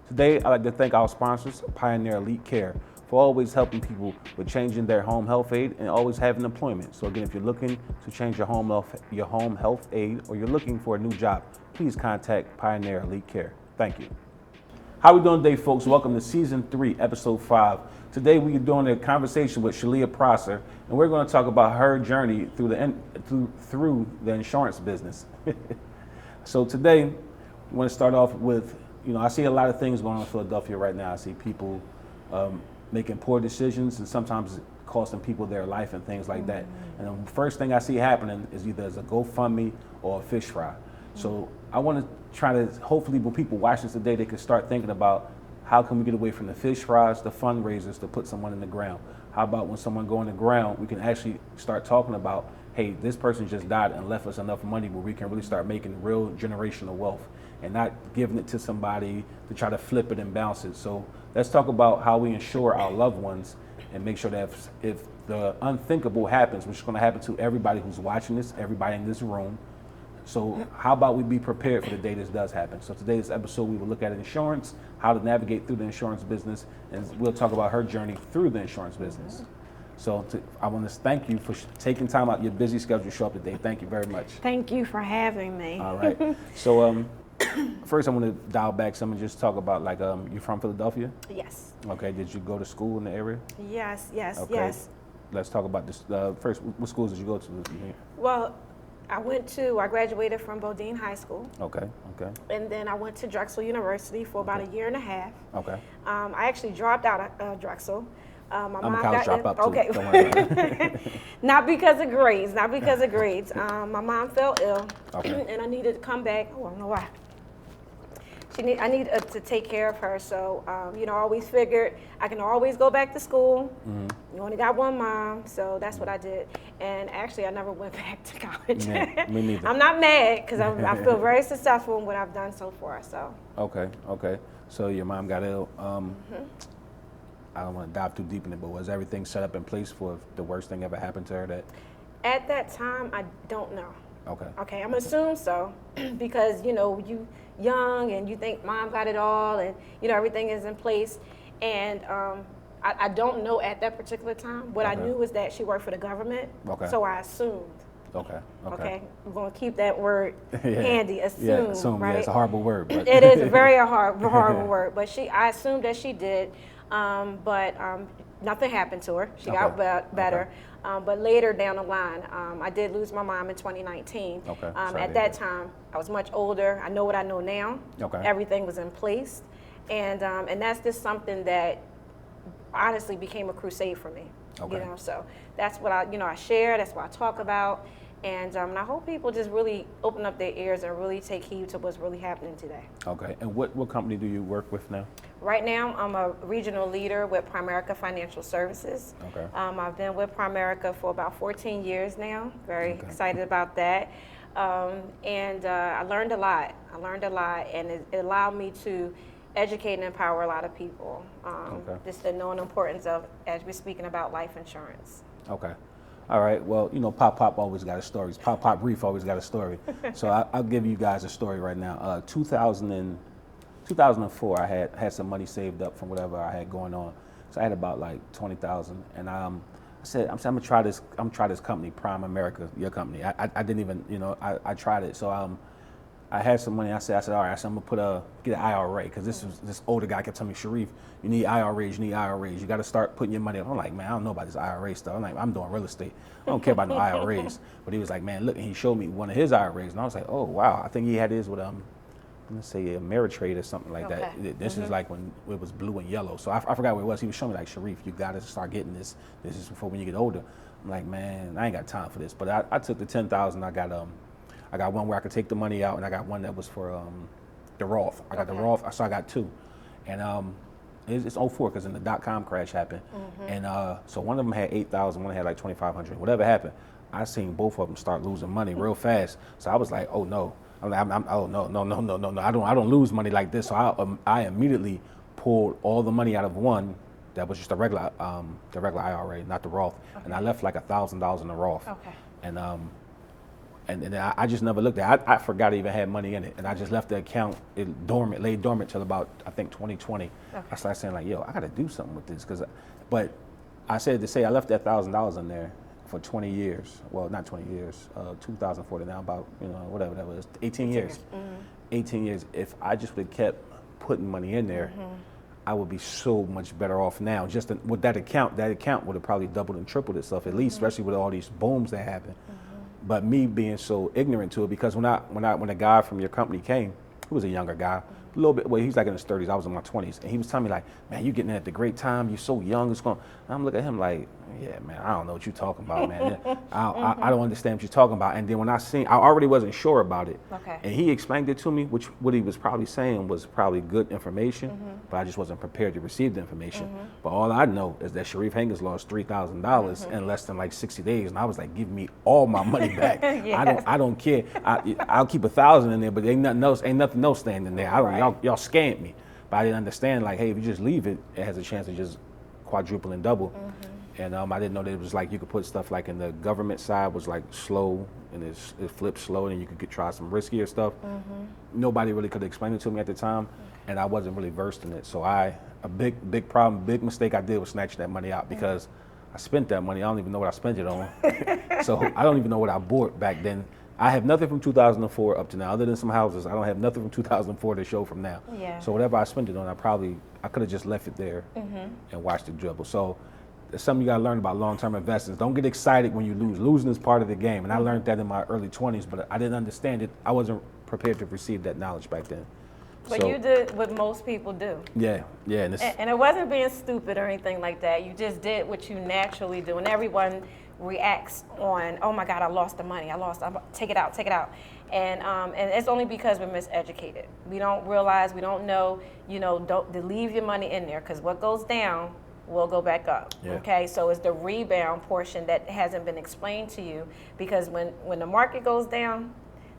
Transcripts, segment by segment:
Today, I'd like to thank our sponsors, Pioneer Elite Care, for always helping people with changing their home health aid and always having employment. So again, if you're looking to change your home health aid or you're looking for a new job, please contact Pioneer Elite Care. Thank you. How we doing today, folks? Welcome to Season 3, Episode 5. Today we are doing a conversation with Shelia Prosser, and we're going to talk about her journey through the insurance business. So today, we want to start off with, I see a lot of things going on in Philadelphia right now. I see people making poor decisions and sometimes costing people their life and things like that. And the first thing I see happening is either as a GoFundMe or a fish fry. So I want to try to, hopefully when people watch this today, they can start thinking about how can we get away from the fish fries, the fundraisers to put someone in the ground. How about when someone go in the ground, we can actually start talking about, hey, this person just died and left us enough money where we can really start making real generational wealth and not giving it to somebody to try to flip it and bounce it. So let's talk about how we insure our loved ones and make sure that if the unthinkable happens, which is going to happen to everybody who's watching this, everybody in this room. So how about we be prepared for the day this does happen? So today's episode, we will look at insurance, how to navigate through the insurance business, and we'll talk about her journey through the insurance business. So I want to thank you for taking time out your busy schedule to show up today. Thank you very much. Thank you for having me. All right. So first I want to dial back some and just talk about you're from Philadelphia? Yes. Okay. Did you go to school in the area? Yes. Okay. Yes. Let's talk about this. First, what schools did you go to? Well, I graduated from Bodine High School. Okay. And then I went to Drexel University for about a year and a half. Okay. I actually dropped out of Drexel. I'm a college dropout too. Okay. Don't worry about it. Not because of grades. My mom fell ill, Okay. and I needed to come back. Oh, I don't know why. I need to take care of her. So, I always figured I can always go back to school. You only got one mom, so that's what I did. And actually, I never went back to college. Yeah, me neither. I'm not mad because I feel very successful in what I've done so far. So. Okay. So your mom got ill. I don't want to dive too deep in it, but was everything set up in place for if the worst thing ever happened to her? At that time, I don't know. Okay. I'm assuming so because, you young and you think mom got it all and, everything is in place. And I don't know at that particular time. What I knew was that she worked for the government. Okay. So I assumed. Okay. We're going to keep that word handy, assume, right? Yeah, it's a horrible word. But it is a very horrible word. But I assumed that she did. But nothing happened to her. She got better. But later down the line, I did lose my mom in 2019. Okay. At that time, I was much older. I know what I know now. Okay. Everything was in place. And that's just something that honestly became a crusade for me. Okay. So that's what I share. That's what I talk about. And I hope people just really open up their ears and really take heed to what's really happening today. Okay. And what company do you work with now? Right now, I'm a regional leader with Primerica Financial Services. Okay. I've been with Primerica for about 14 years now. Very excited about that. And I learned a lot. And it allowed me to educate and empower a lot of people. Just the known importance of, as we're speaking about life insurance. Okay. All right. Well, Pop always got a story. Pop Reef always got a story. So I'll give you guys a story right now. 2004, I had some money saved up from whatever I had going on. So I had about like 20,000, and I said, I'm gonna try this. I'm gonna try this company, Prime America, your company. I didn't even, I tried it. So I had some money. I said, all right. So I'm gonna get an IRA because this older guy kept telling me, Sharif, you need IRAs. You got to start putting your money up. I'm like, man, I don't know about this IRA stuff. I'm like, I'm doing real estate. I don't care about no IRAs. But he was like, man, look, and he showed me one of his IRAs, and I was like, oh wow, I think he had his with let's say Ameritrade or something like that. This is like when it was blue and yellow. So I forgot what it was. He was showing me like, Sharif, you got to start getting this. This is for when you get older. I'm like, man, I ain't got time for this. But I took the 10,000. I got one where I could take the money out, and I got one that was for the Roth. I got the Roth, so I got two. And it's 04 because then the dot-com crash happened. And so one of them had 8,000, one had like 2,500. Whatever happened, I seen both of them start losing money real fast. So I was like, oh no. Oh no. I don't lose money like this. So I immediately pulled all the money out of one that was just the regular IRA, not the Roth. And I left like $1,000 in the Roth. Okay. And And I just never looked at it. I forgot I even had money in it. And I just left the account laid dormant till about, I think, 2020. Okay. I started saying like, yo, I got to do something with this. But I said to say I left that $1,000 in there for 20 years. Well, not 20 years, 2040 now, about, whatever that was, 18 years. 18 years. If I just would have kept putting money in there, I would be so much better off now. Just with that account would have probably doubled and tripled itself at least, especially with all these booms that happen. But me being so ignorant to it, because when a guy from your company came, he was a younger guy, a little bit, well, he's like in his 30s, I was in my 20s, and he was telling me like, man, you're getting in at the great time, you're so young, it's going. And I'm looking at him like, yeah, man, I don't know what you're talking about, man. I don't understand what you're talking about. And then when I already wasn't sure about it. Okay. And he explained it to me, what he was probably saying was probably good information, but I just wasn't prepared to receive the information. But all I know is that Sharif Hangers lost $3,000 in less than like 60 days. And I was like, give me all my money back. Yes. I don't care. I'll keep 1,000 in there, but ain't nothing else staying in there. Y'all scammed me. But I didn't understand, like, hey, if you just leave it, it has a chance to just quadruple and double. And I didn't know that it was like you could put stuff like in the government side was like slow, and it flipped slow, and you could try some riskier stuff. Nobody really could explain it to me at the time, and I wasn't really versed in it. So a big problem, big mistake I did was snatching that money out, because I spent that money. I don't even know what I spent it on. So I don't even know what I bought back then. I have nothing from 2004 up to now, other than some houses. I don't have nothing from 2004 to show from now. Yeah. So whatever I spent it on, I could have just left it there and watched it dribble. So that's something you got to learn about long-term investments. Don't get excited when you lose. Losing is part of the game, and I learned that in my early 20s, but I didn't understand it. I wasn't prepared to receive that knowledge back then. But you did what most people do. Yeah. And it wasn't being stupid or anything like that. You just did what you naturally do, and everyone reacts on, oh my God, I lost the money. Take it out. And it's only because we're miseducated. We don't realize, we don't know, don't leave your money in there, because what goes down will go back up. Yeah. Okay, so it's the rebound portion that hasn't been explained to you, because when the market goes down,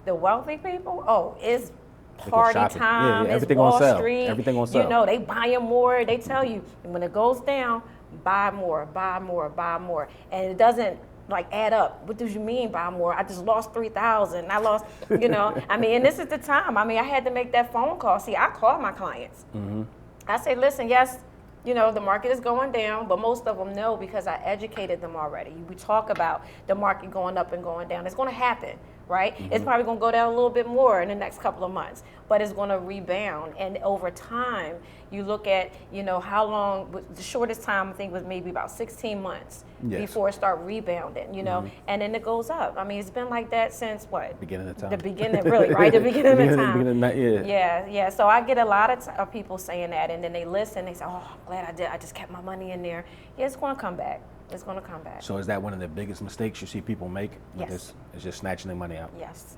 the wealthy people, it's party time. Yeah, everything it's Wall on sale. Street. Everything on sale. They buying more. They tell you, and when it goes down, buy more, and it doesn't like add up. What do you mean buy more? I just lost 3,000. I lost, and this is the time. I had to make that phone call. See, I call my clients. I say, listen, yes, the market is going down, but most of them know, because I educated them already. We talk about the market going up and going down. It's going to happen, right? It's probably going to go down a little bit more in the next couple of months, but it's going to rebound. And over time, you look at, how long, the shortest time I think was maybe about 16 months before it start rebounding, and then it goes up. It's been like that since what? Beginning of time. The beginning, really, right? The beginning of time. Yeah. Yeah. So I get a lot of people saying that, and then they listen, they say, oh, I'm glad I did. I just kept my money in there. Yeah, it's going to come back. It's going to come back. So is that one of the biggest mistakes you see people make? Yes. Is just snatching their money out? Yes.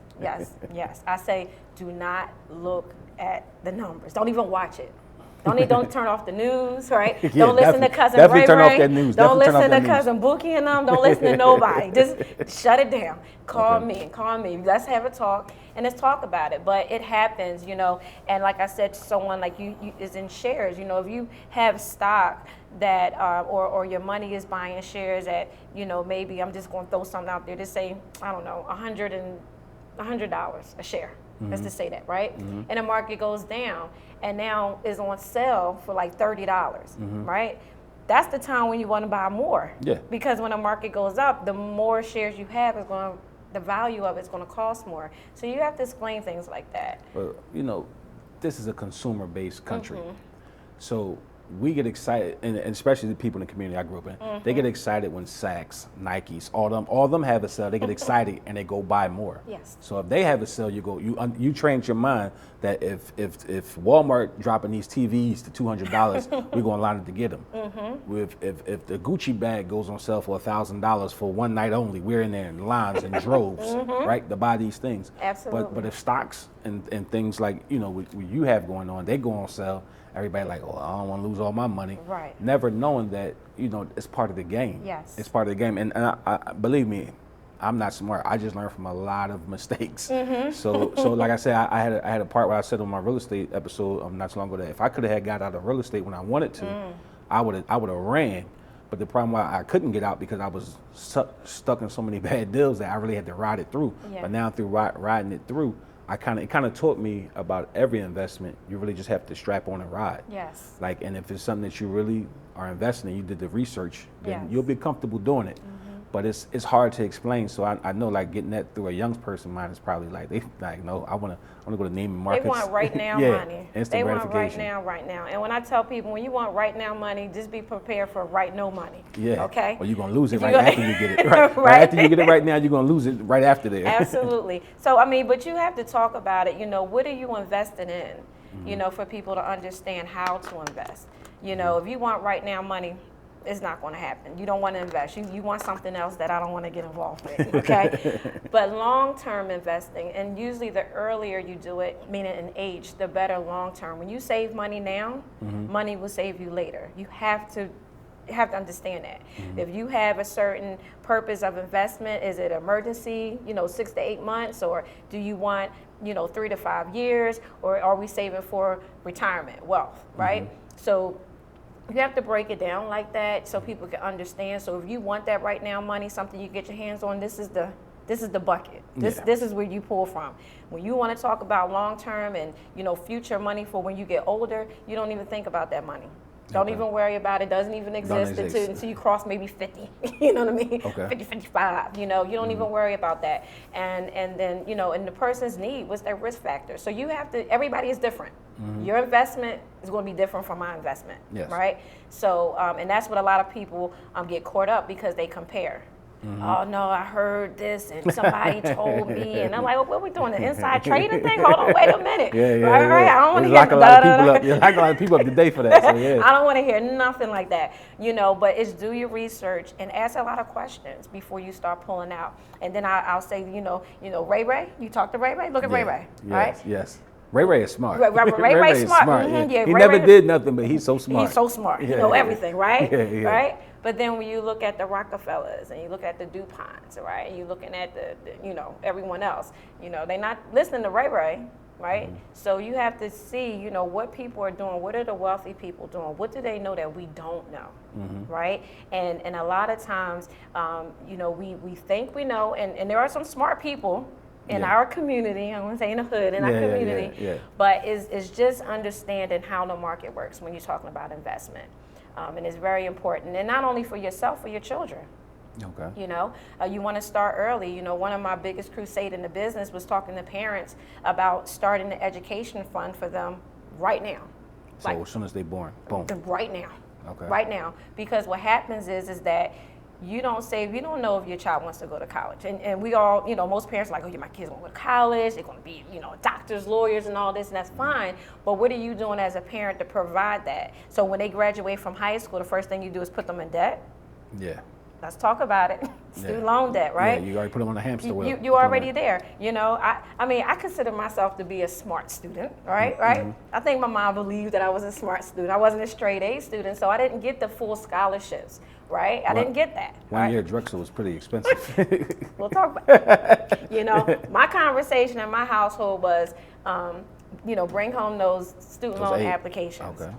I say, do not look at the numbers. Don't even watch it. Don't turn off the news, right? Yeah, don't listen to Cousin Ray Ray. Turn off that news. Don't listen to Cousin Bookie and them. Don't listen to nobody. Just shut it down. Call me. Let's have a talk, and let's talk about it. But it happens, and like I said to someone, like you is in shares. If you have stock that, or your money is buying shares at, maybe I'm just going to throw something out there to say, I don't know, $100 a share. Let's just say that, right? And the market goes down, and now is on sale for like $30, right? That's the time when you want to buy more. Yeah. Because when the market goes up, the more shares you have the value of it's going to cost more. So you have to explain things like that. Well, this is a consumer-based country, so we get excited, and especially the people in the community I grew up in, they get excited when Saks, Nikes, all of them have a sale. They get excited and they go buy more. Yes. So if they have a sale, you trained your mind that if Walmart dropping these TVs to $200, we're going to line up to get them. If the Gucci bag goes on sale for $1,000 for one night only, we're in there in lines and droves, right, to buy these things. Absolutely. But if stocks and things like what you have going on, they go on sale. Everybody like, I don't want to lose all my money. Right. Never knowing that, it's part of the game. Yes. It's part of the game. And I believe me, I'm not smart. I just learned from a lot of mistakes. So like I said, I had a part where I said on my real estate episode not so long ago that if I could have got out of real estate when I wanted to, I would have ran. But the problem why I couldn't get out because I was stuck in so many bad deals that I really had to ride it through. Yeah. But now through riding it through, it kind of taught me about every investment. You really just have to strap on and ride. Yes. Like, and if it's something that you really are investing in, you did the research, then Yes. you'll be comfortable doing it. But it's hard to explain. So I know like getting that through a young person's mind is probably like they like no, I wanna go to Neiman Marcus. They want right now yeah, money. instant They want gratification. right now. And when I tell people, when you want right now money, just be prepared for right no money. Yeah. Okay. Or you're gonna lose it If right you go- after you get it. Right. Right. After you get it right now, you're gonna lose it right after there. Absolutely. So, I mean, but you have to talk about it. You know, what are you investing in? You know, for people to understand how to invest. You know, if you want right now money, it's not going to happen. You don't want to invest. You want something else that I don't want to get involved with, okay? But long-term investing, and usually the earlier you do it, meaning in age, the better long-term. When you save money now, money will save you later. You have to understand that. If you have a certain purpose of investment, is it emergency, 6 to 8 months, or do you want, 3 to 5 years, or are we saving for retirement wealth, right? So you have to break it down like that so people can understand. So if you want that right now money, something you get your hands on, this is the bucket. This is where you pull from. When you want to talk about long term and future money for when you get older, you don't even think about that money. Don't even worry about it. Doesn't even exist until you cross maybe 50. You know what I mean? Okay. 50, 55. You don't even worry about that. And then and the person's need, what's their risk factor? So you have to. Everybody is different. Your investment is going to be different from my investment. Yes. Right. So and that's what a lot of people get caught up because they compare. Oh no, I heard this and somebody told me, and I'm like, well, what are we doing? The inside trading thing? Hold on, wait a minute. Right. I don't want to hear a lot of people up. Like a lot of people up today for that. So yeah. I don't want to hear nothing like that, But it's do your research and ask a lot of questions before you start pulling out. And then I'll say, Ray. You talk to Ray. Look at Ray. Right? Yes. Ray is smart. Ray smart. Yeah. Yeah, he Ray never did nothing, but he's so smart. He's so smart. He know everything, right? Yeah. Right? But then when you look at the Rockefellers and you look at the DuPonts, right? And you're looking at the everyone else, they're not listening to Ray, right? So you have to see, what people are doing. What are the wealthy people doing? What do they know that we don't know, right? And a lot of times, we think we know, and there are some smart people in our community. I want to say in the hood, in our community, but it's just understanding how the market works when you're talking about investment. And it's very important, and not only for yourself, for your children. Okay. You want to start early. One of my biggest crusade in the business was talking to parents about starting the education fund for them right now. So as soon as they're born, boom. Right now. Okay. Right now, because what happens is that you don't know if your child wants to go to college. And we all, most parents are like, oh, my kids going to go to college, they're going to be, doctors, lawyers, and all this, and that's fine. But what are you doing as a parent to provide that? So when they graduate from high school, the first thing you do is put them in debt? Yeah. Let's talk about it. Student loan debt, right? Yeah, you already put them on the hamster wheel. You already there. I consider myself to be a smart student, right? I think my mom believed that I was a smart student. I wasn't a straight A student, so I didn't get the full scholarships, right? I didn't get that. One year Drexel was pretty expensive. We'll talk about it. My conversation in my household was, bring home those student loan applications. Okay.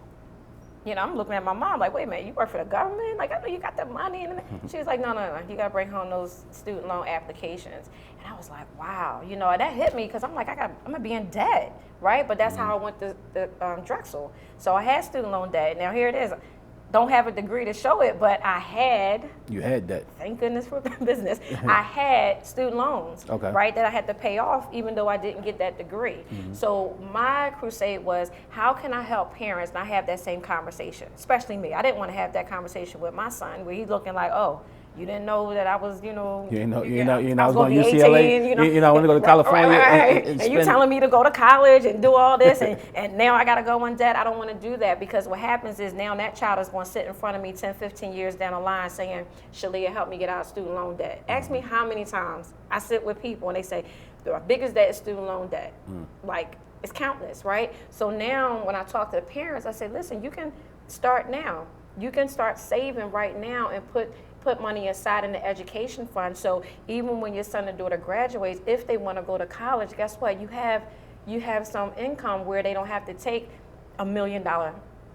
I'm looking at my mom like, wait a minute, you work for the government? Like, I know you got the money. And she was like, no, you got to bring home those student loan applications. And I was like, wow, that hit me because I'm like, I'm going to be in debt, right? But that's how I went to Drexel. So I had student loan debt. Now here it is. Don't have a degree to show it, but I had. You had that. Thank goodness for business. I had student loans, right, that I had to pay off even though I didn't get that degree. So my crusade was, how can I help parents not have that same conversation? Especially me. I didn't want to have that conversation with my son where he's looking like, oh, you didn't know that I was, You know, I was going to 18, UCLA. I want to go to California. Right. And you telling me to go to college and do all this, and now I got to go in debt. I don't want to do that because what happens is now that child is going to sit in front of me 10, 15 years down the line saying, Shelia, help me get out of student loan debt. Ask me how many times I sit with people and they say, the biggest debt is student loan debt. Like, it's countless, right? So now when I talk to the parents, I say, listen, you can start now. You can start saving right now and put money aside in the education fund. So even when your son or daughter graduates, if they want to go to college, guess what? You have some income where they don't have to take $1 million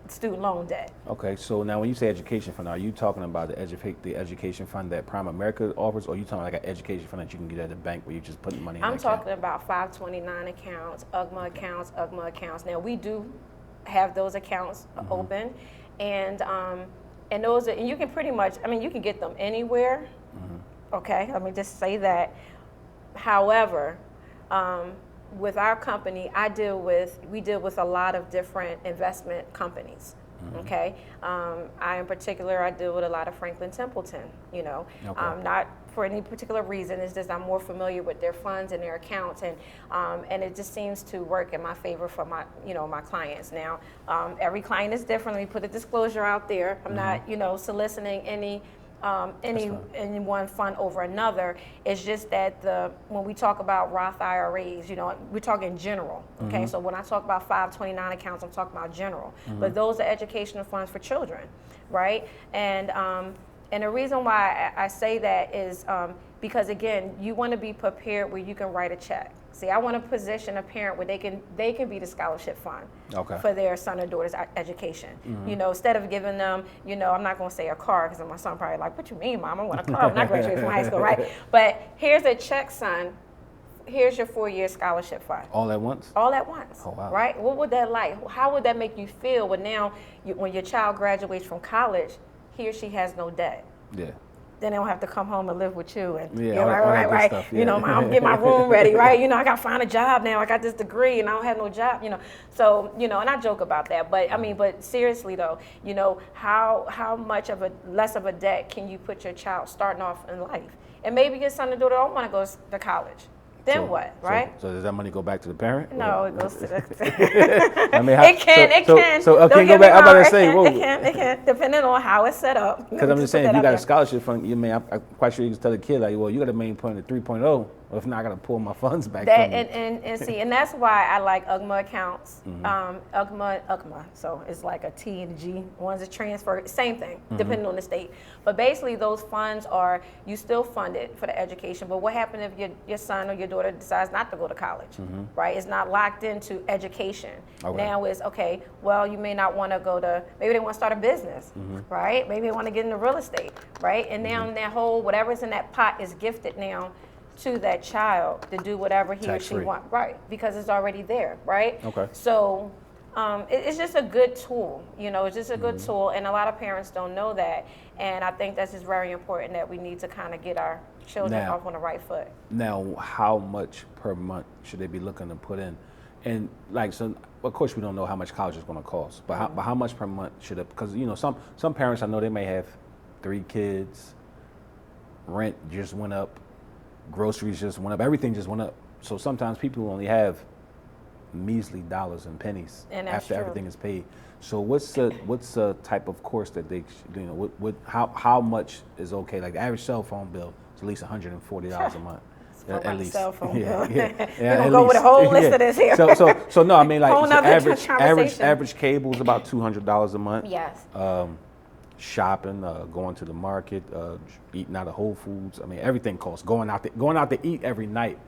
student loan debt. Okay, so now when you say education fund, are you talking about the education fund that Prime America offers, or are you talking like an education fund that you can get at the bank where you just put money in I'm that account? talking about 529 accounts, UGMA accounts. Now we do have those accounts open, and those are, and you can pretty much, I mean, you can get them anywhere. Okay, let me just say that. However, with our company, we deal with a lot of different investment companies. Okay, I in particular, I deal with a lot of Franklin Templeton. Not for any particular reason. It's just I'm more familiar with their funds and their accounts, and it just seems to work in my favor for my my clients. Now, every client is different. Let me put a disclosure out there. I'm not soliciting any one fund over another. It's just that when we talk about Roth IRAs, we're talking general. Okay, so when I talk about 529 accounts, I'm talking about general. But those are educational funds for children, right? And the reason why I say that is because again, you want to be prepared where you can write a check. See, I want to position a parent where they can be the scholarship fund for their son or daughter's education. Instead of giving them, I'm not going to say a car because my son probably like, what you mean, Mom? I want a car when I graduate from high school, right? But here's a check, son. Here's your 4-year scholarship fund. All at once? All at once. Oh, wow. Right? What would that like? How would that make you feel when now, when your child graduates from college, he or she has no debt? Yeah. Then they don't have to come home and live with you. And all that good stuff, yeah. Mom, get my room ready, right? I got to find a job now. I got this degree and I don't have no job, So, and I joke about that. But but seriously though, how much of less of a debt can you put your child starting off in life? And maybe your son or daughter don't want to go to college. Then what, right? So does that money go back to the parent? No, it goes to the. It can. So can go back. I'm about to say, whoa. It can, depending on how it's set up. Because I'm just saying, if you got a scholarship fund, I'm quite sure you can tell the kid, like, well, you got a main point at 3.0. Well, if not, I got to pull my funds back from you. And that's why I like UGMA accounts. UGMA. So it's like a T and a G. One's a transfer, same thing, depending on the state. But basically, those funds you still fund it for the education. But what happens if your son or your daughter decides not to go to college, right? It's not locked into education. Okay. Now it's, okay, well, you may not want to maybe they want to start a business, right? Maybe they want to get into real estate, right? And now that whole, whatever's in that pot is gifted now to that child to do whatever he or she wants, right? Because it's already there, right? Okay. So it's just a good tool, it's just a good tool, and a lot of parents don't know that, and I think that's just very important that we need to kind of get our children off on the right foot. Now, how much per month should they be looking to put in? And so of course we don't know how much college is going to cost, but how much per month should it? Because some parents, I know they may have 3 kids, rent just went up, groceries just went up, everything just went up. So sometimes people only have measly dollars and pennies after everything is paid. So what's the type of course that they, how much is okay? Like the average cell phone bill is at least $140 a month. At least. Cell phone bill. We're gonna go with a whole list of this here. So no, I mean, like average cable is about $200 a month. Yes. Shopping, going to the market, eating out of Whole Foods. I mean, everything costs. Going out to eat every night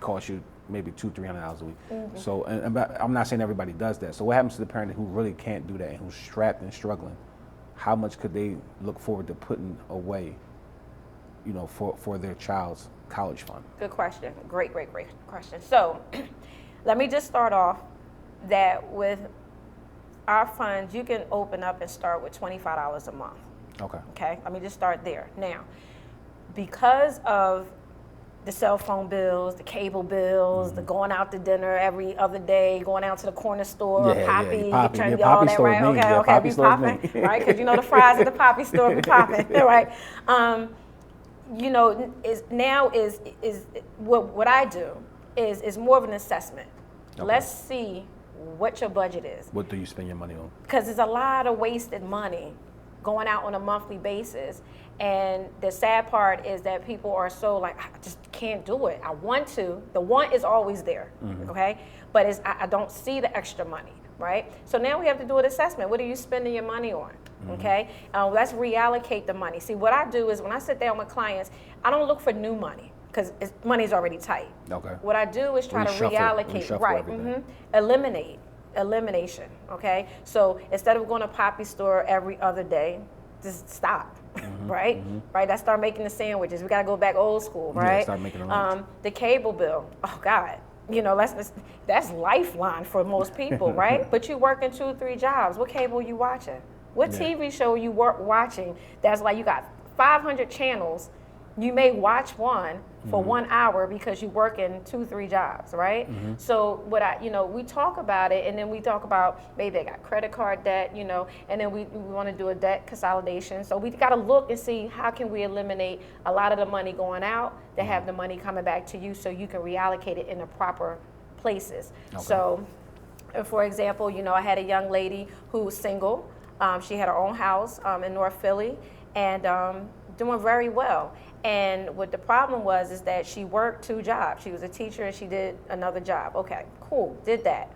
costs you maybe $200-$300 a week. So, and I'm not saying everybody does that. So, what happens to the parent who really can't do that and who's strapped and struggling? How much could they look forward to putting away, for their child's college fund? Good question. Great question. So, let me just start off that with our funds, you can open up and start with $25 a month. Okay. Let me just start there. Now, because of the cell phone bills, the cable bills, the going out to dinner every other day, going out to the corner store, Poppy, trying to get all that, right? Okay, be popping, right? Because the fries at the Poppy store be popping, right? Is what I do is more of an assessment. Let's see what your budget is. What do you spend your money on? Because there's a lot of wasted money going out on a monthly basis. And the sad part is that people are so like, I just can't do it. I want to. The want is always there, okay? But I don't see the extra money, right? So now we have to do an assessment. What are you spending your money on, okay? Let's reallocate the money. See, what I do is when I sit down with clients, I don't look for new money because money's already tight. Okay. What I do is try to reallocate, right? Eliminate elimination, okay? So instead of going to Poppy store every other day, just stop, right? Right, let's start making the sandwiches. We gotta go back old school, right? Yeah, start making the lunch. The cable bill, oh God. That's lifeline for most people, right? But you working 2, 3 jobs. What cable you watching? What TV show you watching that's like you got 500 channels, you may watch one for 1 hour because you work in 2, 3 jobs, right? So we talk about it, and then we talk about maybe they got credit card debt, and then we want to do a debt consolidation. So we got to look and see how can we eliminate a lot of the money going out to have the money coming back to you so you can reallocate it in the proper places. Okay. So, for example, I had a young lady who was single. She had her own house in North Philly and doing very well. And what the problem was is that she worked 2 jobs. She was a teacher and she did another job. Okay, cool, did that.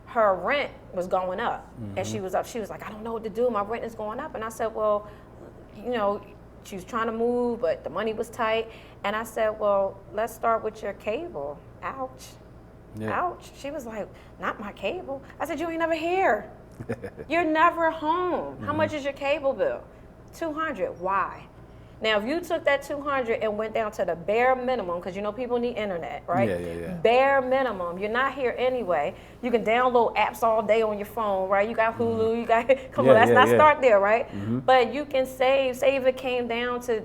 Her rent was going up and she was like, I don't know what to do. My rent is going up. And I said, well, she was trying to move, but the money was tight. And I said, well, let's start with your cable. Ouch. Yeah. Ouch. She was like, not my cable. I said, you ain't never here. You're never home. How much is your cable bill? $200. Why? Now, if you took that $200 and went down to the bare minimum, because people need internet, right? Yeah. Bare minimum. You're not here anyway. You can download apps all day on your phone, right? You got Hulu, you got, let's not start there, right? But you can say if it came down to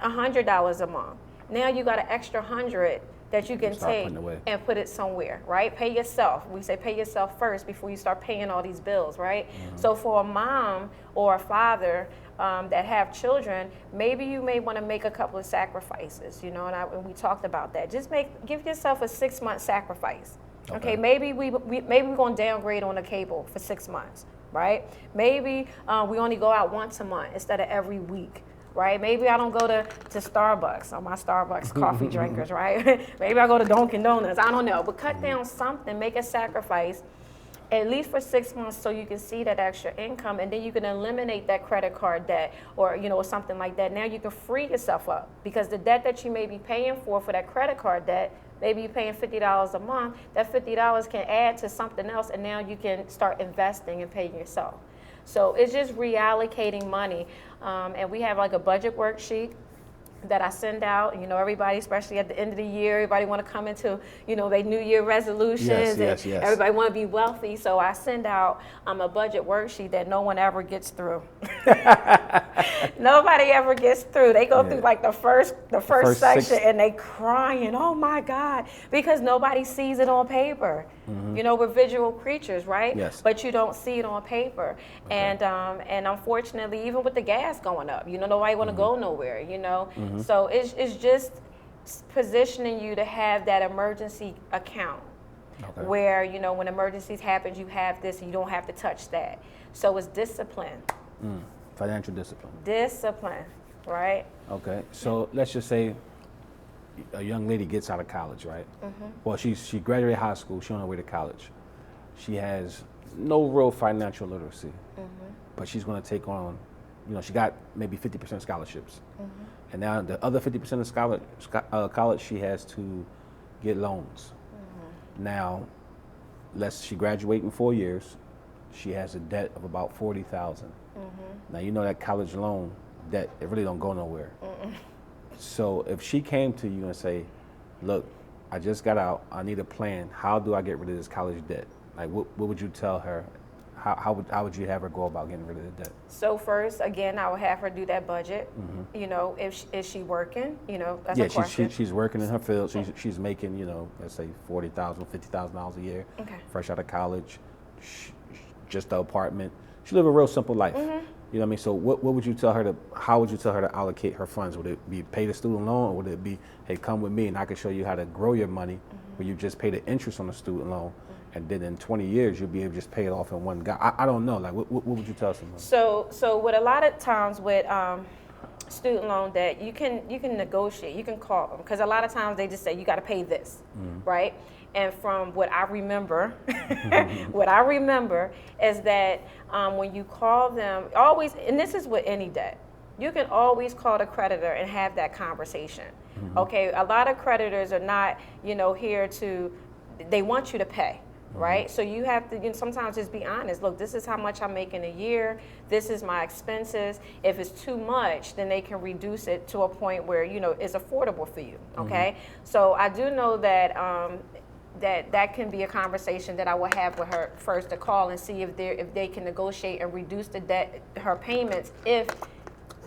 $100 a month. Now you got an extra $100 that you can take and put it somewhere, right? Pay yourself. We say pay yourself first before you start paying all these bills, right? So for a mom or a father that have children, maybe you may want to make a couple of sacrifices, and we talked about that. Just give yourself a 6-month sacrifice. Okay, maybe we're going to downgrade on the cable for 6 months, right? Maybe we only go out once a month instead of every week. Right? Maybe I don't go to Starbucks or my Starbucks coffee drinkers, right? Maybe I go to Dunkin' Donuts. I don't know. But cut down something, make a sacrifice, at least for 6 months so you can see that extra income, and then you can eliminate that credit card debt or, something like that. Now you can free yourself up because the debt that you may be paying for that credit card debt, maybe you're paying $50 a month, that $50 can add to something else, and now you can start investing and paying yourself. So it's just reallocating money. And we have like a budget worksheet that I send out. Everybody, especially at the end of the year, everybody want to come into, their New Year resolutions. Yes. Everybody want to be wealthy. So I send out a budget worksheet that no one ever gets through. Nobody ever gets through. They go through like the first section and they crying, oh my God, because nobody sees it on paper. We're visual creatures, right? Yes. But you don't see it on paper. Okay. And unfortunately, even with the gas going up, nobody want to go nowhere, So it's just positioning you to have that emergency account. Okay. Where, when emergencies happen, you have this and you don't have to touch that. So it's discipline. Financial discipline. Discipline, right? Okay, so let's just say a young lady gets out of college, right? Well, she graduated high school, she's on her way to college. She has no real financial literacy, but she's going to take on, she got maybe 50% scholarships. And now the other 50% of college, she has to get loans. Now, she graduate in 4 years, she has a debt of about $40,000. Now that college loan debt, it really don't go nowhere. So if she came to you and say, look, I just got out, I need a plan, how do I get rid of this college debt? Like what would you tell her? How would you have her go about getting rid of the debt? So first, again, I would have her do that budget. Is she working? That's a question. She's working in her field. She's making, let's say $40,000, $50,000 a year. Okay. Fresh out of college, just the apartment. She live a real simple life. You know what I mean? So what would you tell her how would you tell her to allocate her funds? Would it be pay the student loan, or would it be, hey, come with me and I can show you how to grow your money, where you just pay the interest on the student loan, and then in 20 years you'll be able to just pay it off in one go? I don't know. Like what would you tell someone? So with a lot of times with student loan debt, you can negotiate, you can call them, because a lot of times they just say you got to pay this, right? And from what I remember, is that when you call them, always, and this is with any debt, you can always call the creditor and have that conversation. Okay, a lot of creditors are not, here they want you to pay, right? So you have to, sometimes just be honest. Look, this is how much I'm making a year. This is my expenses. If it's too much, then they can reduce it to a point where, it's affordable for you, okay? So I do know that that can be a conversation that I will have with her first, to call and see if they can negotiate and reduce the debt, her payments, if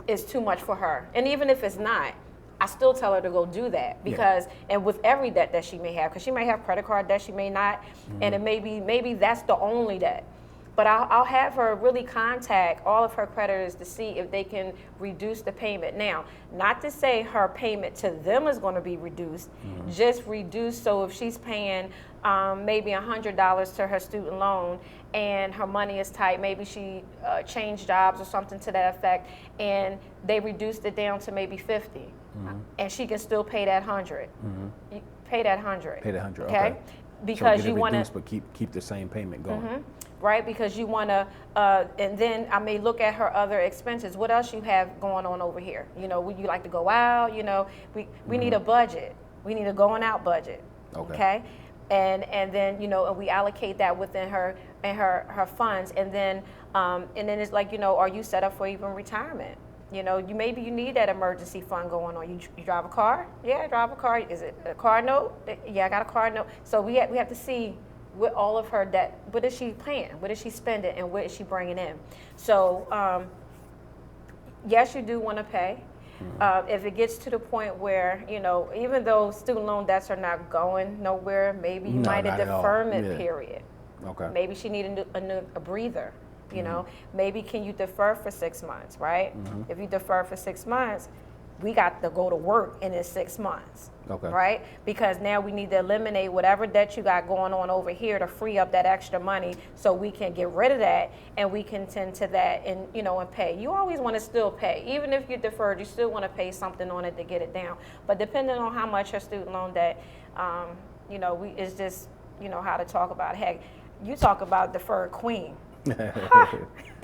it's too much for her. And even if it's not, I still tell her to go do that, because and with every debt that she may have, because she may have credit card debt, she may not, and it maybe that's the only debt. But I'll have her really contact all of her creditors to see if they can reduce the payment. Now, not to say her payment to them is going to be reduced, just reduce. So if she's paying maybe $100 to her student loan and her money is tight, maybe she changed jobs or something to that effect, and they reduced it down to maybe 50, and she can still pay that 100. Pay that 100. Pay that 100. Okay. Because so you want to, but keep the same payment going. Right, because you want to, and then I may look at her other expenses. What else you have going on over here? Would you like to go out? We need a budget. We need a going out budget. Okay? And then and we allocate that within her and her funds, and then it's like, are you set up for even retirement? Maybe you need that emergency fund going on. You drive a car? Yeah, I drive a car. Is it a car note? Yeah, I got a car note. So we have to see, with all of her debt, what is she paying? What is she spending? And what is she bringing in? So, yes, you do want to pay. If it gets to the point where, even though student loan debts are not going nowhere, maybe you might a deferment period. Okay. Maybe she needed a breather. Maybe can you defer for 6 months, right? If you defer for 6 months, we got to go to work in this 6 months. Okay. Right? Because now we need to eliminate whatever debt you got going on over here to free up that extra money, so we can get rid of that and we can tend to that and and pay. You always want to still pay. Even if you deferred, you still want to pay something on it to get it down. But depending on how much your student loan debt, it's just, how to talk about it. Heck, you talk about deferred queen.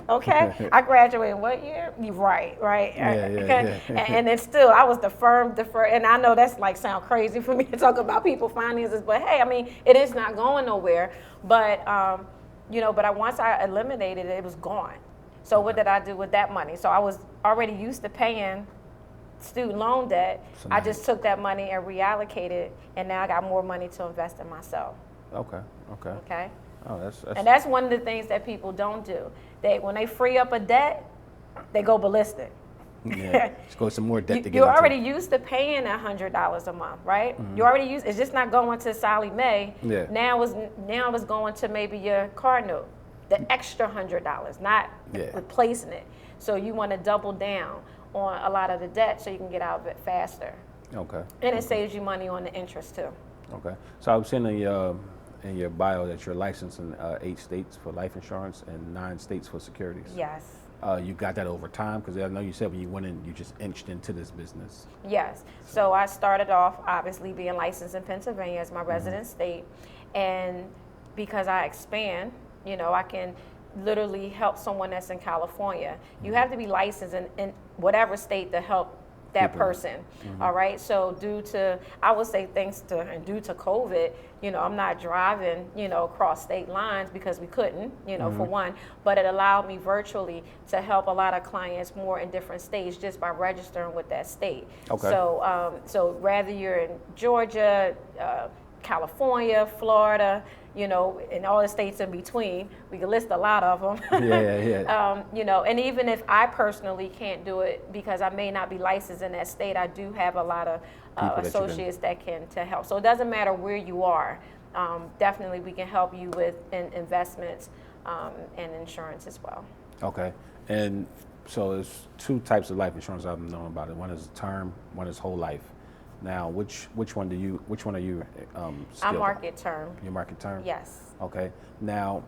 Okay, I graduated what year? You right. Yeah. And then still, I was deferred, and I know that's like sound crazy for me to talk about people finances, but hey, I mean, it is not going nowhere. But but once I eliminated it, it was gone. So what did I do with that money? So I was already used to paying student loan debt. So I just took that money and reallocated, and now I got more money to invest in myself. Okay. Oh, that's and that's one of the things that people don't do. When they free up a debt, they go ballistic. Yeah, let's go some more debt to get You're into. already used to paying $100 a month, right? You already used. It's just not going to Sally Mae. Yeah. Now it's going to maybe your car note, the extra $100, not replacing it. So you want to double down on a lot of the debt so you can get out of it faster. Okay. And it saves you money on the interest too. Okay. So I was seeing in your bio that you're licensed in 8 states for life insurance and 9 states for securities. Yes. You got that over time? Because I know you said when you went in, you just inched into this business. Yes. So I started off obviously being licensed in Pennsylvania as my resident state. And because I expand, I can literally help someone that's in California. You have to be licensed in whatever state to help that person. All right. So due to COVID, I'm not driving, across state lines because we couldn't, for one, but it allowed me virtually to help a lot of clients more in different states just by registering with that state. Okay. So rather you're in Georgia, California, Florida, and all the states in between. We can list a lot of them. Yeah. And even if I personally can't do it because I may not be licensed in that state, I do have a lot of associates that can help. So it doesn't matter where you are. Definitely we can help you with investments and insurance as well. Okay. And so there's 2 types of life insurance I've known about it. One is term, one is whole life. Now, which one are you I market term. You market term? Yes. Okay. Now,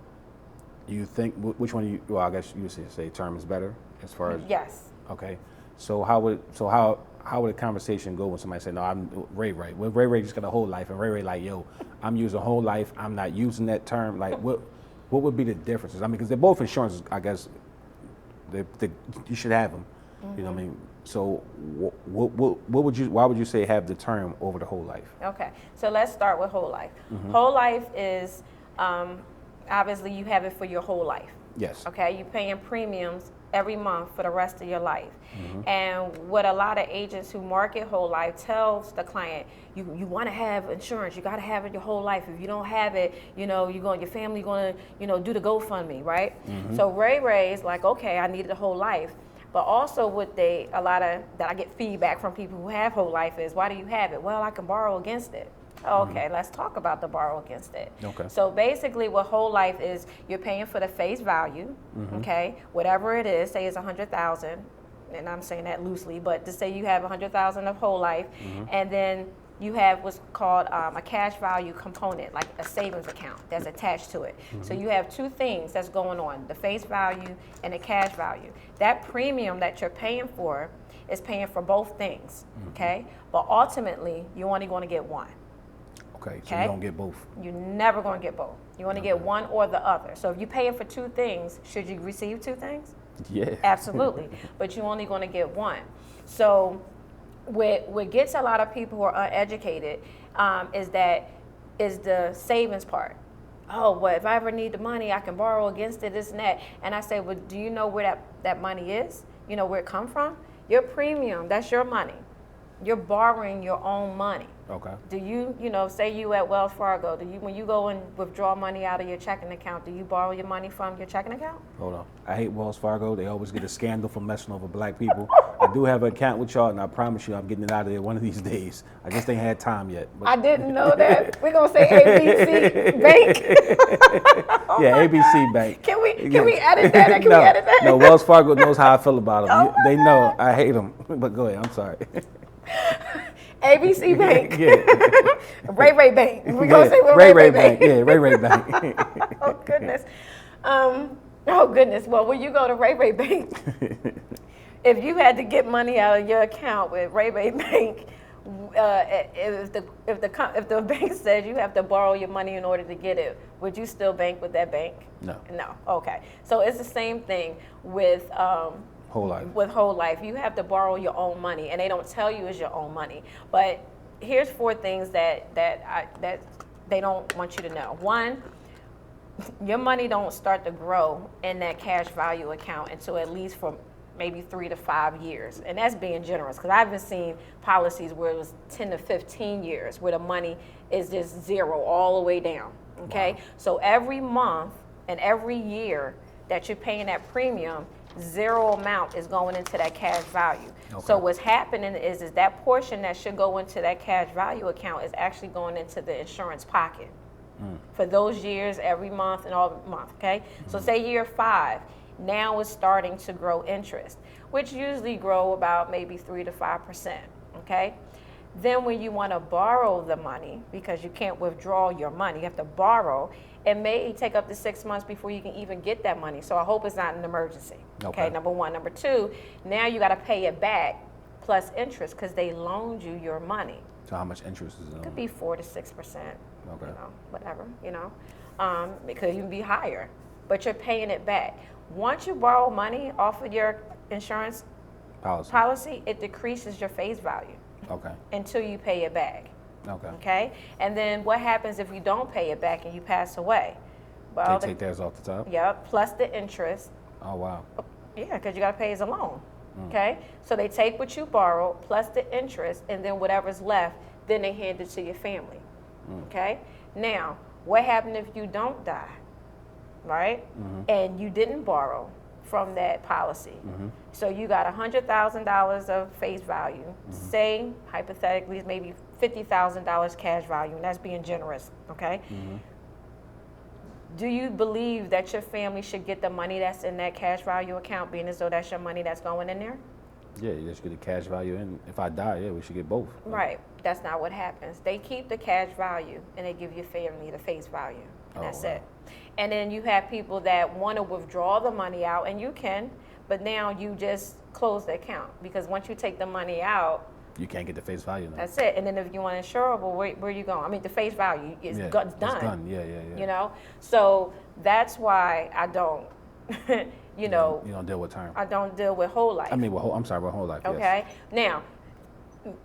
you think which one I guess you would say term is better as far as. Yes. Okay. So how would a conversation go when somebody say, no, I'm Ray? Well, Ray just got a whole life, and Ray like, yo, I'm using whole life. I'm not using that term. Like, what would be the differences? I mean, because they're both insurances. I guess you should have them. You know what I mean? So why would you say have the term over the whole life? Okay, so let's start with whole life. Whole life is Obviously you have it for your whole life. Yes. Okay, you're paying premiums every month for the rest of your life. And what a lot of agents who market whole life tells the client, you want to have insurance, you got to have it your whole life. If you don't have it, your family going to, do the GoFundMe, right? So Ray's like, okay, I need it the whole life. But also that I get feedback from people who have whole life is, why do you have it? Well, I can borrow against it. Okay, let's talk about the borrow against it. Okay. So basically what whole life is, you're paying for the face value, okay? Whatever it is, say it's $100,000, and I'm saying that loosely, but to say you have $100,000 of whole life, and then you have what's called a cash value component, like a savings account that's attached to it. So you have two things that's going on, the face value and the cash value. That premium that you're paying for is paying for both things, okay? But ultimately, you're only going to get one. Okay, so you don't get both. You're never going to get both. You want to get one or the other. So if you're paying for two things, should you receive two things? Yeah. Absolutely. But you're only going to get one. So what gets a lot of people who are uneducated is the savings part. Oh, well, if I ever need the money, I can borrow against it, this and that. And I say, well, do you know where that money is? You know where it come from? Your premium, that's your money. You're borrowing your own money. Okay. Do you, say you at Wells Fargo, when you go and withdraw money out of your checking account, do you borrow your money from your checking account? Hold on. I hate Wells Fargo. They always get a scandal for messing over black people. I do have an account with y'all, and I promise you I'm getting it out of there one of these days. I just ain't had time yet. But. I didn't know that. We're going to say ABC Bank. Yeah, ABC Bank. Can we edit that? Can we edit that? No, Wells Fargo knows how I feel about them. They know I hate them. But go ahead. I'm sorry. ABC Bank. Yeah. Ray Bank. We're going to say Ray Bank. Yeah, Ray Bank. Oh, goodness. Well, when you go to Ray Bank, if you had to get money out of your account with Ray Bank, if the bank says you have to borrow your money in order to get it, would you still bank with that bank? No. No. Okay. So it's the same thing with whole life. With whole life, you have to borrow your own money, and they don't tell you it's your own money. But here's 4 things that they don't want you to know. 1, your money don't start to grow in that cash value account until at least for maybe 3 to 5 years, and that's being generous, because I've been seeing policies where it was 10 to 15 years where the money is just zero all the way down. Okay. Wow. So every month and every year that you're paying that premium, zero amount is going into that cash value. Okay. So what's happening is that portion that should go into that cash value account is actually going into the insurance pocket for those years, every month and all month. Okay. So say year 5, now it's starting to grow interest, which usually grow about maybe 3 to 5%. Okay. Then when you want to borrow the money, because you can't withdraw your money, you have to borrow, it may take up to 6 months before you can even get that money. So I hope it's not an emergency. Okay, number 1. Number 2, now you got to pay it back plus interest because they loaned you your money. So how much interest is it? It could be 4 to 6%. Okay. Whatever, it could even be higher, but you're paying it back. Once you borrow money off of your insurance policy, it decreases your face value. Okay. Until you pay it back. Okay. Okay? And then what happens if you don't pay it back and you pass away? Well, they take theirs off the top? Yep, plus the interest. Oh, wow. Yeah, because you got to pay as a loan. Okay? So they take what you borrow plus the interest, and then whatever's left, then they hand it to your family. Okay? Now, what happens if you don't die? Right? And you didn't borrow from that policy. So you got $100,000 of face value. Say, hypothetically, maybe $50,000 cash value, and that's being generous, okay? Do you believe that your family should get the money that's in that cash value account, being as though that's your money that's going in there? Yeah, you just get the cash value, and if I die, yeah, we should get both. Right. That's not what happens. They keep the cash value, and they give your family the face value, and that's it. And then you have people that want to withdraw the money out, and you can, but now you just close the account, because once you take the money out, you can't get the face value now. That's it. And then if you want insurable, where are you going? I mean, the face value is done. It's done. Yeah. So that's why I don't, You don't deal with term. I don't deal with whole life. I mean, I'm sorry, with whole life. Okay. Yes. Now,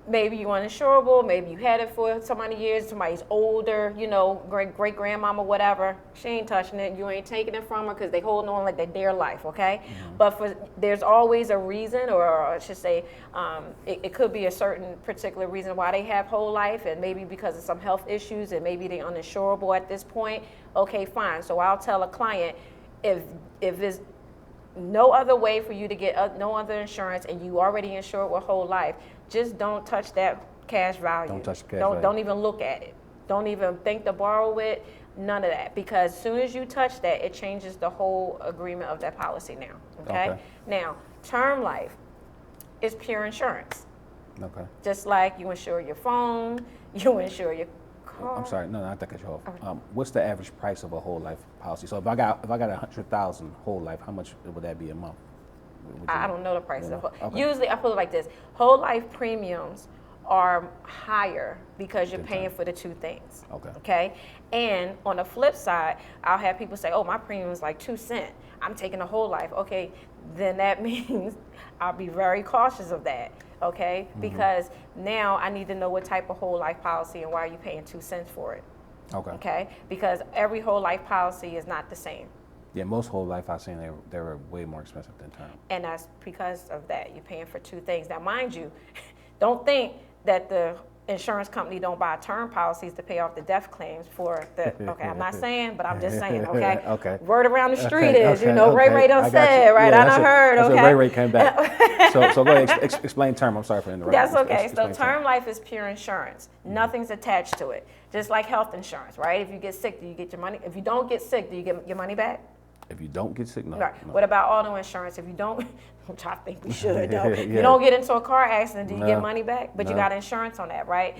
maybe you uninsurable, maybe you had it for so many years, somebody's older, great grandmama, whatever. She ain't touching it. You ain't taking it from her because they holding on like they their life, okay? But there's always a reason, or I should say, it could be a certain particular reason why they have whole life, and maybe because of some health issues, and maybe they're uninsurable at this point. Okay, fine. So I'll tell a client, if it's no other way for you to get no other insurance, and you already insured with whole life, just don't touch that cash value. Don't touch the cash value. Don't even look at it. Don't even think to borrow it. None of that. Because as soon as you touch that, it changes the whole agreement of that policy now. Okay? Now, term life is pure insurance. Okay. Just like you insure your phone, you insure your car. I'm sorry, no, I think I should off. What's the average price of a whole life policy? So if I got 100,000 whole life, how much would that be a month? I don't know the price of Okay. Usually, I put it like this: whole life premiums are higher because you're paying for the two things. Okay. And on the flip side, I'll have people say, "Oh, my premium is like 2 cents. I'm taking a whole life." Okay, then that means I'll be very cautious of that. Okay, because now I need to know what type of whole life policy and why are you paying 2 cents for it. Okay, because every whole life policy is not the same. Yeah, most whole life I've seen they were way more expensive than term. And that's because of that. You're paying for two things. Now, mind you, don't think that the insurance company don't buy term policies to pay off the death claims for the, okay, I'm not saying, but I'm just saying, okay? Okay. Word around the street is, okay. Ray done said, right? Yeah, I done heard, that's okay? Ray came back. so go ahead, explain term. I'm sorry for interrupting. That's okay. Explain So term life is pure insurance. Nothing's attached to it. Just like health insurance, right? If you get sick, do you get your money? If you don't get sick, do you get your money back? If you don't get sick, no. Right. No. What about auto insurance? If you don't, which I think we should, though. Yeah. You don't get into a car accident, do you No. get money back? But you No. got insurance on that, right?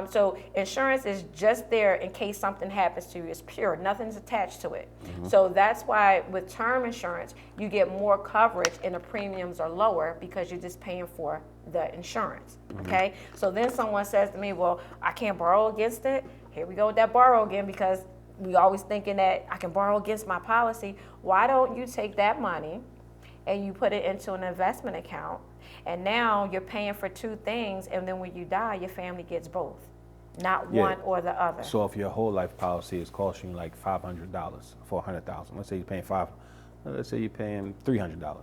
So insurance is just there in case something happens to you. It's pure. Nothing's attached to it. So that's why with term insurance, you get more coverage and the premiums are lower because you're just paying for the insurance, okay? So then someone says to me, well, I can't borrow against it. Here we go with that borrow again, because we always thinking that I can borrow against my policy. Why don't you take that money and you put it into an investment account, and now you're paying for two things, and then when you die, your family gets both, not one or the other. So if your whole life policy is costing you like $500 for 100,000, let's say you're paying let's say you're paying $300.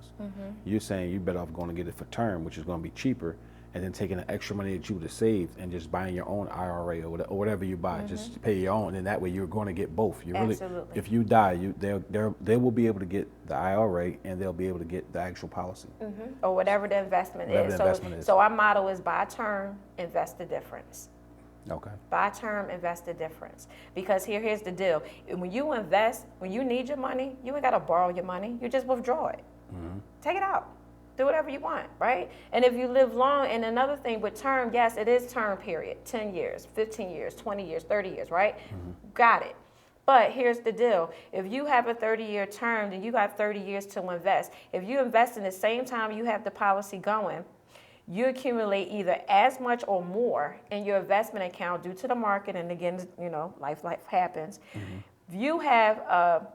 You're saying you're better off going to get it for term, which is going to be cheaper, and then taking the extra money that you would have saved and just buying your own IRA or whatever you buy, just pay your own, and that way you're going to get both. You really, Absolutely. if you die, they will be able to get the IRA and they'll be able to get the actual policy. Or whatever the investment Whatever is. the investment is. So our motto is buy term, invest the difference. Okay. Buy term, invest the difference. Because here's the deal. When you invest, when you need your money, you ain't got to borrow your money. You just withdraw it. Take it out. Do whatever you want, right? And if you live long, and another thing with term, yes, it is term period, 10 years, 15 years, 20 years, 30 years, right? Got it. But here's the deal. If you have a 30-year term, then you got 30 years to invest. If you invest in the same time you have the policy going, you accumulate either as much or more in your investment account due to the market, and again, life happens. If you have a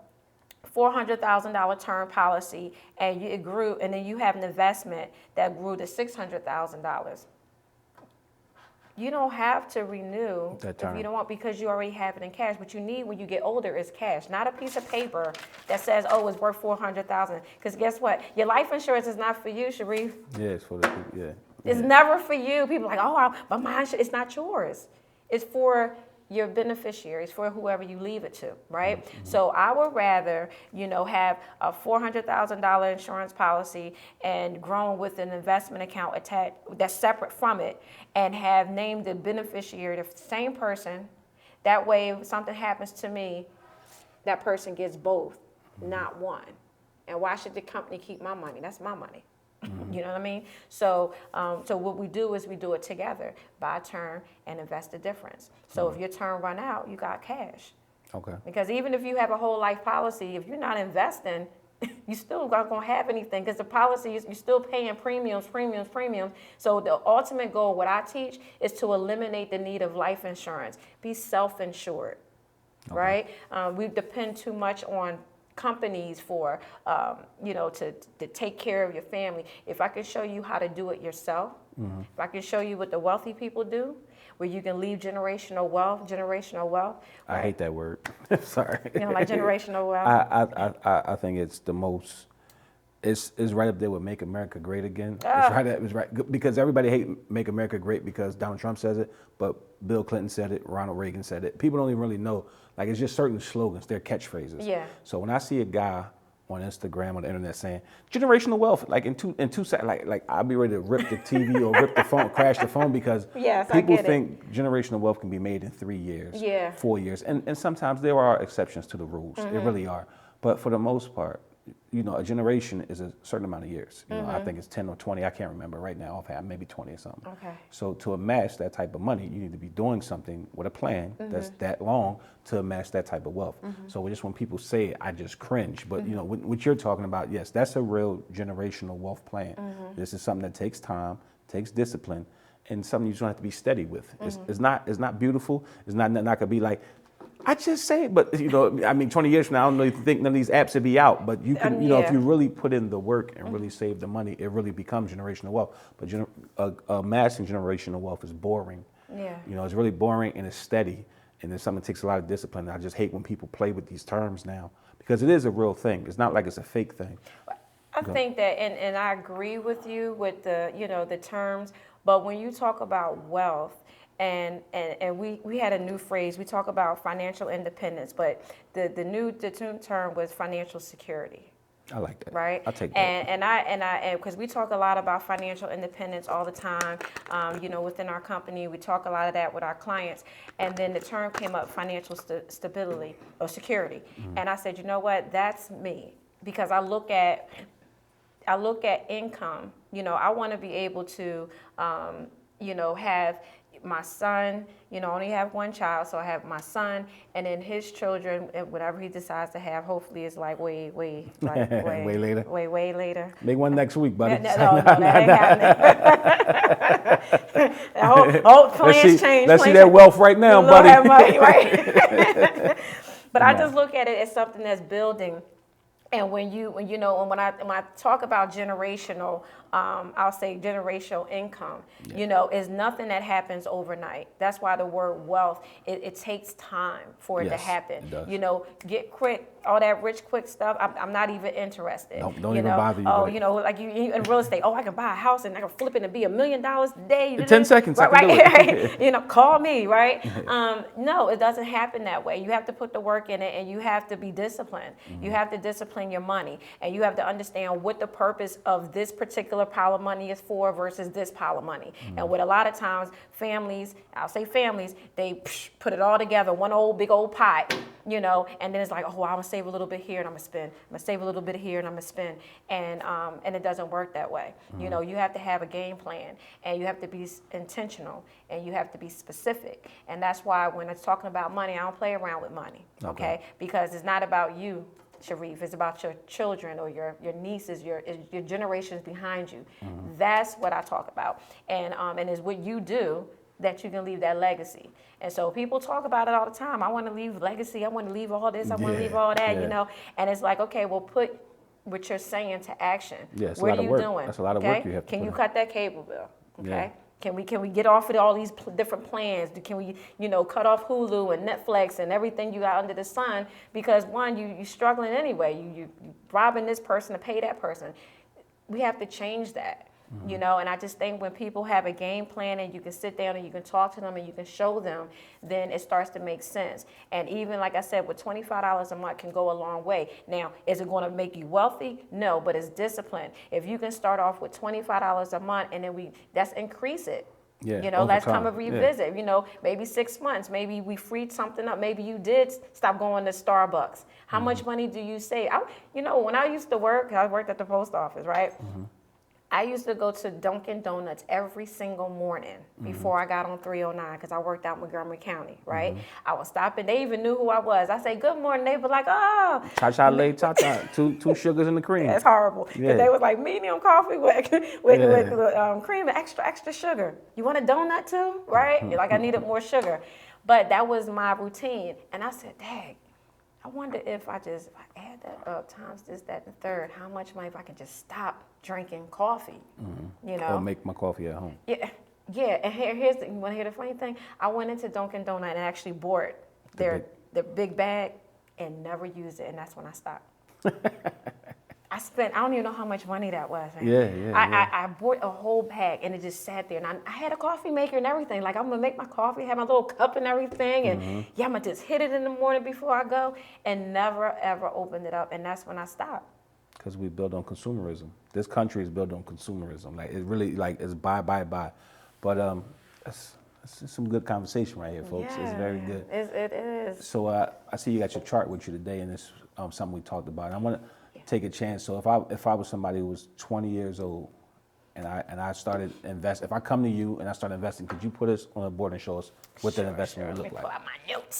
$400,000 term policy and it grew, and then you have an investment that grew to $600,000, you don't have to renew That if term. you don't want, because you already have it in cash. What you need when you get older is cash, not a piece of paper that says, oh, it's worth $400,000. Because guess what? Your life insurance is not for you, Sharif. Yeah, it's for the people. Yeah. It's never for you. People are like, oh, but mine, it's not yours. It's for your beneficiaries, for whoever you leave it to, right? So I would rather, have a $400,000 insurance policy and grown with an investment account attached that's separate from it, and have named the beneficiary the same person. That way, if something happens to me, that person gets both, not one. And why should the company keep my money? That's my money. You know what I mean? So what we do is we do it together. Buy term and invest the difference. So if your term run out, you got cash. Okay. Because even if you have a whole life policy, if you're not investing, you still not going to have anything, because the policy, you're still paying premiums. So the ultimate goal, what I teach, is to eliminate the need of life insurance. Be self-insured, right? We depend too much on companies for, to take care of your family. If I can show you how to do it yourself, If I can show you what the wealthy people do, where you can leave generational wealth. Right? I hate that word. Sorry. You know, like generational wealth. I think it's the most. It's right up there with "Make America Great Again." It's right because everybody hate "Make America Great" because Donald Trump says it, but Bill Clinton said it, Ronald Reagan said it. People don't even really know. Like, it's just certain slogans, they're catchphrases. Yeah. So when I see a guy on Instagram, on the internet saying generational wealth, like in two seconds, like I'll be ready to rip the TV or rip the phone, crash the phone, because people think generational wealth can be made in 3 years, 4 years, and sometimes there are exceptions to the rules. It really are. But for the most part, you know, a generation is a certain amount of years. You know, I think it's 10 or 20. I can't remember right now offhand, maybe 20 or something. Okay. So to amass that type of money, you need to be doing something with a plan that's that long to amass that type of wealth. So just when people say it, I just cringe. But you know, what you're talking about, yes, that's a real generational wealth plan. This is something that takes time, takes discipline, and something you just don't have to be steady with. It's not beautiful. It's not gonna be like, I just say it, but you know, I mean, 20 years from now, I don't really think none of these apps would be out. But you can, you know, if you really put in the work and really save the money, it really becomes generational wealth. But amassing generational wealth is boring. Yeah. You know, it's really boring and it's steady, and it's something that takes a lot of discipline. I just hate when people play with these terms now, because it is a real thing. It's not like it's a fake thing. I think that, and I agree with you with the, you know, the terms. But when you talk about wealth, and we had a new phrase. We talk about financial independence, but the new term was financial security. I like that. Right. I'll take that. And because we talk a lot about financial independence all the time. You know, within our company, we talk a lot of that with our clients. And then the term came up, financial stability or security. And I said, you know what? That's me, because I look at income. You know, I want to be able to, you know, have my son, you know, only have one child, so I have my son, and then his children, whatever he decides to have, hopefully is like way way later. Way later. Make one next week, buddy. No, that ain't happening. Plans change. Let's see that wealth right now, buddy. Have money, right? But I just look at it as something that's building. And when I talk about generational, I'll say generational income, you know, is nothing that happens overnight. That's why the word wealth, it takes time for it to happen. It does. You know, get quick, all that rich quick stuff, I'm not even interested. Don't even bother you. Oh, you know, like you in real estate, I can buy a house and I can flip it and be $1 million today. In 10 seconds, right, I can do it. right? You know, call me, right? No, it doesn't happen that way. You have to put the work in it, and you have to be disciplined. You have to discipline your money, and you have to understand what the purpose of this particular pile of money is for versus this pile of money. And with a lot of times, families, they put it all together, one big old pot, you know, and then it's like, oh, I'm gonna save a little bit here and I'm gonna spend. I'm gonna save a little bit here and I'm gonna spend. And it doesn't work that way. You know, you have to have a game plan, and you have to be intentional, and you have to be specific. And that's why when it's talking about money, I don't play around with money, okay? Because it's not about you, Sharif. It's about your children or your nieces, your generations behind you. That's what I talk about. And it's what you do that you can leave that legacy. And so people talk about it all the time. I want to leave legacy. I want to leave all this. I want to leave all that, you know. And it's like, okay, well, put what you're saying to action. Yeah, it's what a lot are of you work. doing? That's a lot of work you have to Can put you in. cut that cable bill? Okay. Yeah. Can we get off of all these different plans? Can we, you know, cut off Hulu and Netflix and everything you got under the sun? Because one, you're struggling anyway. You robbing this person to pay that person. We have to change that. You know, and I just think when people have a game plan and you can sit down and you can talk to them and you can show them, then it starts to make sense. And even like I said, with $25 a month can go a long way. Now, is it going to make you wealthy? No, but it's discipline. If you can start off with $25 a month and then let's increase it. Yeah, you know, let's time. come and revisit. Yeah. You know, maybe 6 months. Maybe we freed something up. Maybe you did stop going to Starbucks. How much money do you save? You know, when I used to work, I worked at the post office, right? I used to go to Dunkin' Donuts every single morning before I got on 309 because I worked out in Montgomery County, right? I was stopping. They even knew who I was. I say, good morning. They were like, oh. Cha-cha, lay, cha-cha. Two sugars and the cream. That's horrible. Yeah. They was like, medium coffee with cream and extra sugar. You want a donut too, right? Like I needed more sugar. But that was my routine. And I said, dang, I wonder if I add that up times this, that, and the third, how much money if I can just stop drinking coffee, you know? Or make my coffee at home. Yeah, yeah. And here's you want to hear the funny thing? I went into Dunkin' Donut and actually bought their big bag and never used it, and that's when I stopped. I don't even know how much money that was, man. I bought a whole bag and it just sat there. And I had a coffee maker and everything. Like, I'm going to make my coffee, have my little cup and everything. And yeah, I'm going to just hit it in the morning before I go, and never, ever opened it up. And that's when I stopped. Because we built on consumerism. This country is built on consumerism. Like, it really, like, it's buy. But it's some good conversation right here, folks. Yeah, it's very good. It is. So I see you got your chart with you today, and it's something we talked about. I want to take a chance. So if I was somebody who was 20 years old, and I started invest, if I come to you and I start investing, could you put us on a board and show us what that investment would look like? Let me pull out my notes.